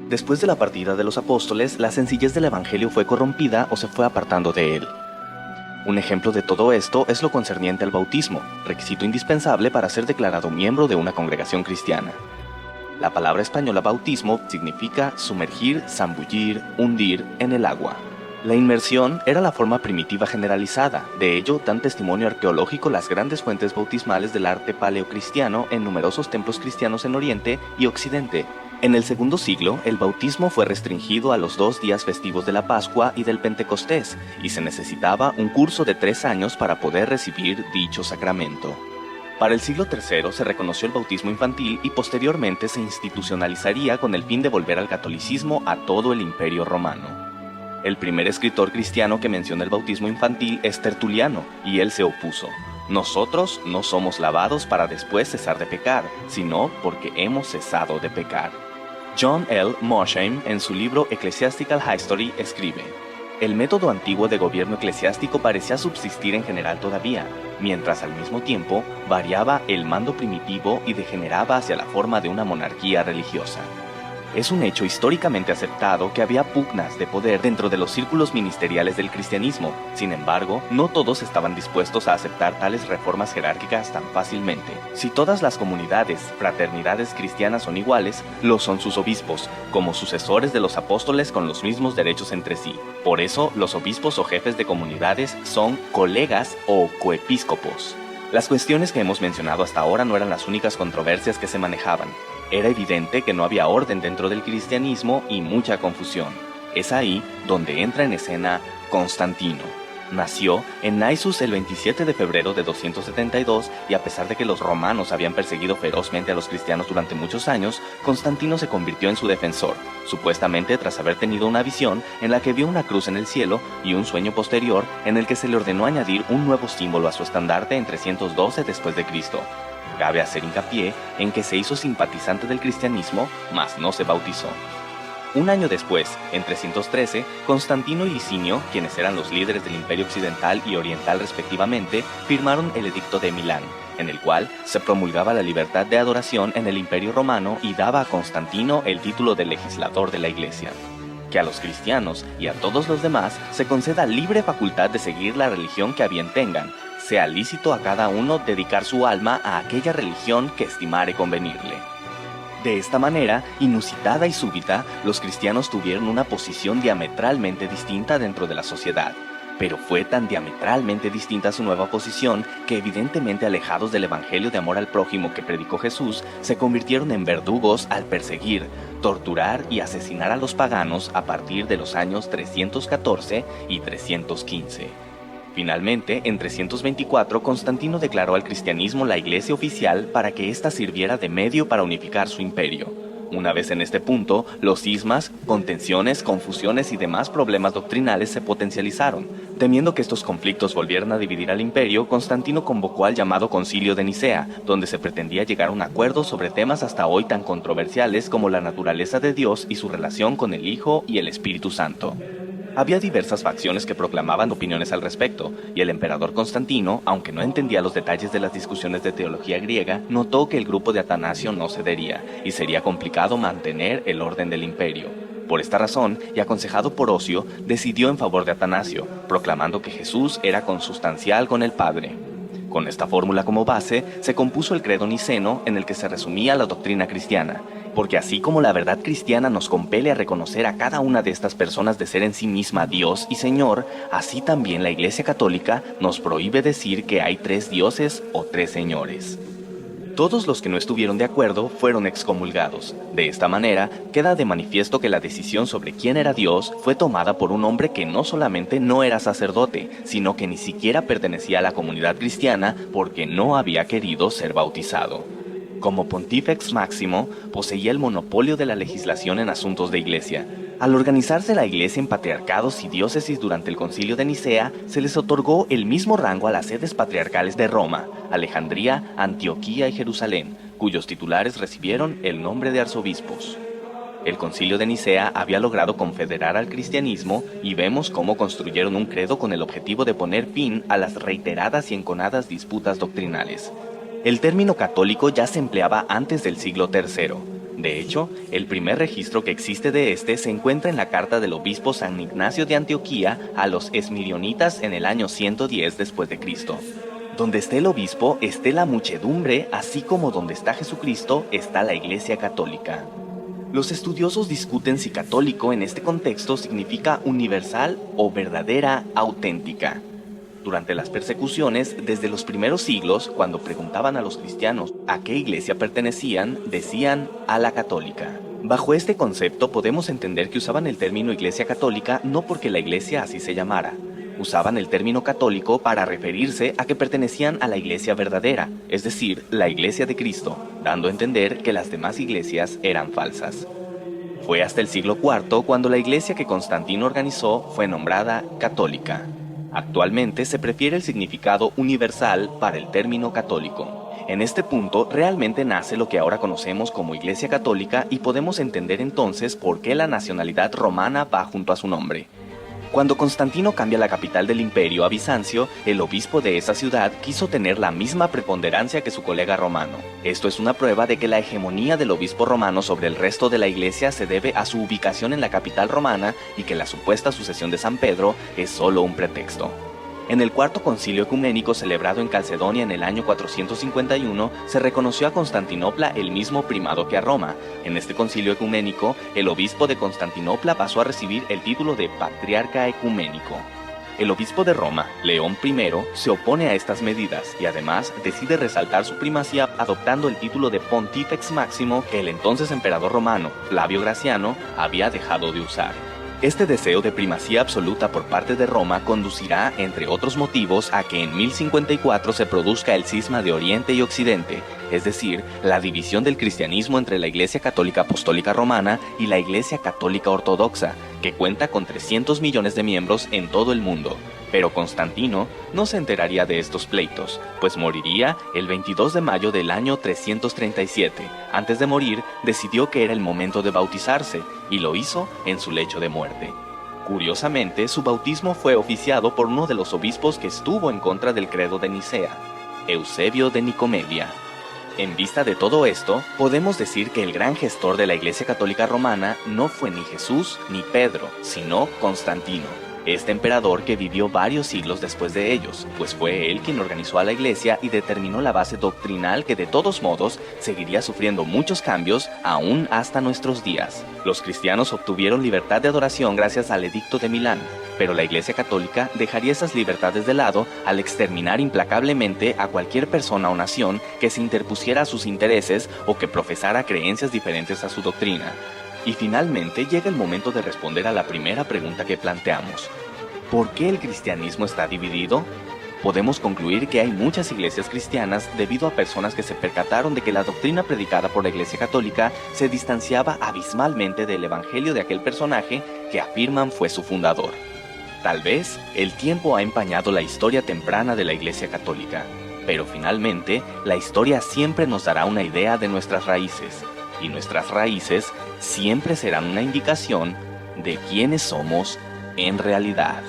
Después de la partida de los apóstoles, la sencillez del evangelio fue corrompida o se fue apartando de él. Un ejemplo de todo esto es lo concerniente al bautismo, requisito indispensable para ser declarado miembro de una congregación cristiana. La palabra española bautismo significa sumergir, zambullir, hundir en el agua. La inmersión era la forma primitiva generalizada, de ello dan testimonio arqueológico las grandes fuentes bautismales del arte paleocristiano en numerosos templos cristianos en Oriente y Occidente. En el segundo siglo, el bautismo fue restringido a los 2 días festivos de la Pascua y del Pentecostés, y se necesitaba un curso de 3 años para poder recibir dicho sacramento. Para el siglo III se reconoció el bautismo infantil y posteriormente se institucionalizaría con el fin de volver al catolicismo a todo el Imperio Romano. El primer escritor cristiano que menciona el bautismo infantil es Tertuliano, y él se opuso. Nosotros no somos lavados para después cesar de pecar, sino porque hemos cesado de pecar. John L. Mosheim, en su libro Ecclesiastical History, escribe: el método antiguo de gobierno eclesiástico parecía subsistir en general todavía, mientras al mismo tiempo variaba el mando primitivo y degeneraba hacia la forma de una monarquía religiosa. Es un hecho históricamente aceptado que había pugnas de poder dentro de los círculos ministeriales del cristianismo. Sin embargo, no todos estaban dispuestos a aceptar tales reformas jerárquicas tan fácilmente. Si todas las comunidades, fraternidades cristianas son iguales, lo son sus obispos, como sucesores de los apóstoles con los mismos derechos entre sí. Por eso, los obispos o jefes de comunidades son colegas o coepiscopos. Las cuestiones que hemos mencionado hasta ahora no eran las únicas controversias que se manejaban. Era evidente que no había orden dentro del cristianismo y mucha confusión. Es ahí donde entra en escena Constantino. Nació en Naissus el 27 de febrero de 272 y a pesar de que los romanos habían perseguido ferozmente a los cristianos durante muchos años, Constantino se convirtió en su defensor, supuestamente tras haber tenido una visión en la que vio una cruz en el cielo y un sueño posterior en el que se le ordenó añadir un nuevo símbolo a su estandarte en 312 después de Cristo. Cabe hacer hincapié en que se hizo simpatizante del cristianismo, mas no se bautizó. Un año después, en 313, Constantino y Licinio, quienes eran los líderes del Imperio Occidental y Oriental respectivamente, firmaron el Edicto de Milán, en el cual se promulgaba la libertad de adoración en el Imperio Romano y daba a Constantino el título de legislador de la Iglesia. Que a los cristianos y a todos los demás se conceda libre facultad de seguir la religión que a bien tengan, sea lícito a cada uno dedicar su alma a aquella religión que estimare convenirle. De esta manera, inusitada y súbita, los cristianos tuvieron una posición diametralmente distinta dentro de la sociedad. Pero fue tan diametralmente distinta su nueva posición que evidentemente alejados del evangelio de amor al prójimo que predicó Jesús, se convirtieron en verdugos al perseguir, torturar y asesinar a los paganos a partir de los años 314 y 315. Finalmente, en 324, Constantino declaró al cristianismo la iglesia oficial para que ésta sirviera de medio para unificar su imperio. Una vez en este punto, los cismas, contenciones, confusiones y demás problemas doctrinales se potencializaron. Temiendo que estos conflictos volvieran a dividir al imperio, Constantino convocó al llamado Concilio de Nicea, donde se pretendía llegar a un acuerdo sobre temas hasta hoy tan controversiales como la naturaleza de Dios y su relación con el Hijo y el Espíritu Santo. Había diversas facciones que proclamaban opiniones al respecto, y el emperador Constantino, aunque no entendía los detalles de las discusiones de teología griega, notó que el grupo de Atanasio no cedería, y sería complicado mantener el orden del imperio. Por esta razón, y aconsejado por Ocio, decidió en favor de Atanasio, proclamando que Jesús era consustancial con el Padre. Con esta fórmula como base, se compuso el credo niceno en el que se resumía la doctrina cristiana, porque así como la verdad cristiana nos compele a reconocer a cada una de estas personas de ser en sí misma Dios y Señor, así también la Iglesia Católica nos prohíbe decir que hay 3 dioses o 3 señores. Todos los que no estuvieron de acuerdo fueron excomulgados. De esta manera, queda de manifiesto que la decisión sobre quién era Dios fue tomada por un hombre que no solamente no era sacerdote, sino que ni siquiera pertenecía a la comunidad cristiana porque no había querido ser bautizado. Como Pontífex Máximo, poseía el monopolio de la legislación en asuntos de iglesia. Al organizarse la iglesia en patriarcados y diócesis durante el Concilio de Nicea, se les otorgó el mismo rango a las sedes patriarcales de Roma, Alejandría, Antioquía y Jerusalén, cuyos titulares recibieron el nombre de arzobispos. El Concilio de Nicea había logrado confederar al cristianismo y vemos cómo construyeron un credo con el objetivo de poner fin a las reiteradas y enconadas disputas doctrinales. El término católico ya se empleaba antes del siglo III. De hecho, el primer registro que existe de este se encuentra en la carta del obispo San Ignacio de Antioquía a los esmirionitas en el año 110 después de Cristo. Donde esté el obispo, esté la muchedumbre, así como donde está Jesucristo, está la Iglesia Católica. Los estudiosos discuten si católico en este contexto significa universal o verdadera, auténtica. Durante las persecuciones, desde los primeros siglos, cuando preguntaban a los cristianos a qué iglesia pertenecían, decían a la católica. Bajo este concepto podemos entender que usaban el término Iglesia Católica no porque la iglesia así se llamara. Usaban el término católico para referirse a que pertenecían a la iglesia verdadera, es decir, la Iglesia de Cristo, dando a entender que las demás iglesias eran falsas. Fue hasta el siglo IV cuando la iglesia que Constantino organizó fue nombrada católica. Actualmente se prefiere el significado universal para el término católico. En este punto realmente nace lo que ahora conocemos como Iglesia Católica y podemos entender entonces por qué la nacionalidad romana va junto a su nombre. Cuando Constantino cambia la capital del imperio a Bizancio, el obispo de esa ciudad quiso tener la misma preponderancia que su colega romano. Esto es una prueba de que la hegemonía del obispo romano sobre el resto de la iglesia se debe a su ubicación en la capital romana y que la supuesta sucesión de San Pedro es solo un pretexto. En el Cuarto Concilio Ecuménico celebrado en Calcedonia en el año 451, se reconoció a Constantinopla el mismo primado que a Roma. En este concilio ecuménico, el obispo de Constantinopla pasó a recibir el título de Patriarca Ecuménico. El obispo de Roma, León I, se opone a estas medidas y además decide resaltar su primacía adoptando el título de Pontifex Máximo que el entonces emperador romano, Flavio Graciano, había dejado de usar. Este deseo de primacía absoluta por parte de Roma conducirá, entre otros motivos, a que en 1054 se produzca el cisma de Oriente y Occidente, es decir, la división del cristianismo entre la Iglesia Católica Apostólica Romana y la Iglesia Católica Ortodoxa, que cuenta con 300 millones de miembros en todo el mundo. Pero Constantino no se enteraría de estos pleitos, pues moriría el 22 de mayo del año 337. Antes de morir, decidió que era el momento de bautizarse, y lo hizo en su lecho de muerte. Curiosamente, su bautismo fue oficiado por uno de los obispos que estuvo en contra del credo de Nicea, Eusebio de Nicomedia. En vista de todo esto, podemos decir que el gran gestor de la Iglesia Católica Romana no fue ni Jesús ni Pedro, sino Constantino, este emperador que vivió varios siglos después de ellos, pues fue él quien organizó a la Iglesia y determinó la base doctrinal que de todos modos seguiría sufriendo muchos cambios aún hasta nuestros días. Los cristianos obtuvieron libertad de adoración gracias al Edicto de Milán, pero la Iglesia Católica dejaría esas libertades de lado al exterminar implacablemente a cualquier persona o nación que se interpusiera a sus intereses o que profesara creencias diferentes a su doctrina. Y finalmente llega el momento de responder a la primera pregunta que planteamos. ¿Por qué el cristianismo está dividido? Podemos concluir que hay muchas iglesias cristianas debido a personas que se percataron de que la doctrina predicada por la Iglesia Católica se distanciaba abismalmente del evangelio de aquel personaje que afirman fue su fundador. Tal vez el tiempo ha empañado la historia temprana de la Iglesia Católica, pero finalmente la historia siempre nos dará una idea de nuestras raíces, y nuestras raíces siempre serán una indicación de quiénes somos en realidad.